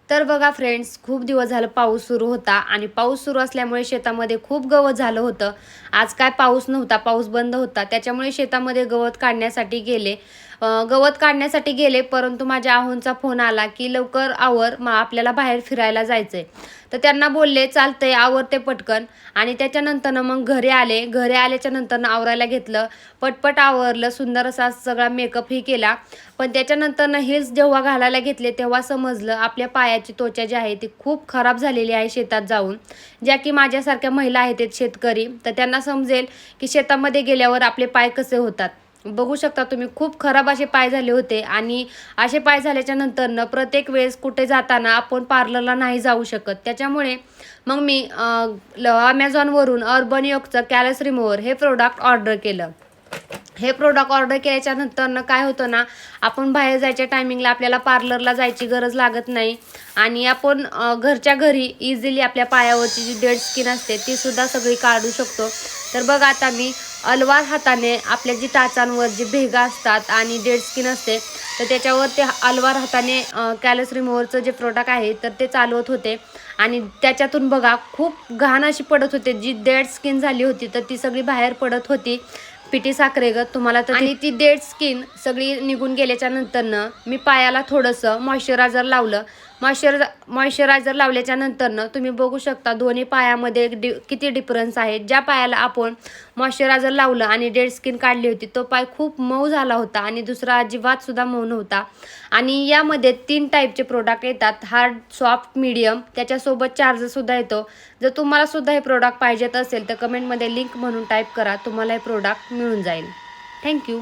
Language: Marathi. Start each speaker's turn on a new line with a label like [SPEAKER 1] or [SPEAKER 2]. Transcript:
[SPEAKER 1] तर बघा फ्रेंड्स, खूप दिवस झालं पाऊस सुरू होता आणि पाऊस सुरू असल्यामुळे शेतामध्ये खूप गवत झालं होतं. आज काय पाऊस नव्हता, पाऊस बंद होता. त्याच्यामुळे शेतामध्ये गवत काढण्यासाठी गेले. गवत काढण्यासाठी गेले, परंतु माझ्या आहोंचा फोन आला की लवकर आवर, मग आपल्याला बाहेर फिरायला जायचंय. तर त्यांना बोलले चालतंय, आवरते पटकन. आणि त्याच्यानंतरनं मग घरी आले. घरी आल्याच्या नंतरनं आवरायला घेतलं. पटपट आवरलं, सुंदर असा सगळा मेकअपही केला. पण त्याच्यानंतरनं हिल्स जेव्हा घालायला घेतले तेव्हा समजलं आपल्या पायाची त्वचा जी आहे ती खूप खराब झालेली आहे शेतात जाऊन. ज्या की माझ्यासारख्या महिला आहेत ते शेतकरी, तर त्यांना समजेल की शेतामध्ये गेल्यावर आपले पाय कसे होतात. बघू शकता तुम्ही, खूप खराब असे पाय झाले होते. आणि असे पाय झाल्याच्या नंतरनं प्रत्येक वेळेस कुठे जाताना आपण पार्लरला नाही जाऊ शकत. त्याच्यामुळे मग मी अमेझॉनवरून अर्बन योगचं कॅलस रिमूव्हर हे प्रोडक्ट ऑर्डर केलं. हे प्रोडक्ट ऑर्डर केल्याच्या नंतरनं काय होतं ना, आपण बाहेर जायच्या टायमिंगला आपल्याला पार्लरला जायची गरज लागत नाही. आणि आपण घरच्या घरी इझिली आपल्या पायावरची जी डेड स्किन असते ती सुद्धा सगळी काढू शकतो. तर बघा, आता मी अलवार हाताने आपल्या जी टाचांवर जी भेगा असतात आणि डेड स्किन असते, तर त्याच्यावर ते अलवार हाताने कॅलस रिमूव्हरचं जे प्रोडक्ट आहे तर ते चालवत होते. आणि त्याच्यातून बघा खूप घाण अशी पडत होते. जी डेड स्किन झाली होती तर ती सगळी बाहेर पडत होती, पिठी साखरेगत तुम्हाला तर. आणि ती डेड स्किन सगळी निघून गेल्याच्या नंतरनं मी पायाला थोडंसं मॉइश्चरायझर लावलं. मॉइश्चरायझर लावल्याच्या नंतरनं तुम्ही बघू शकता दोन्ही पायामध्ये किती डिफरन्स आहे. ज्या पायाला आपण मॉइश्चरायझर लावलं आणि डेड स्किन काढली होती तो पाय खूप मऊ झाला होता आणि दुसरा अजिबात सुद्धा मऊ नव्हता. आणि यामध्ये 3 टाईपचे प्रोडक्ट येतात, हार्ड, सॉफ्ट, मीडियम. त्याच्यासोबत चार्जरसुद्धा येतो. जर तुम्हाला सुद्धा हे प्रोडक्ट पाहिजेत असेल तर कमेंटमध्ये लिंक म्हणून टाईप करा, तुम्हाला हे प्रोडक्ट मिळून जाईल. थँक्यू.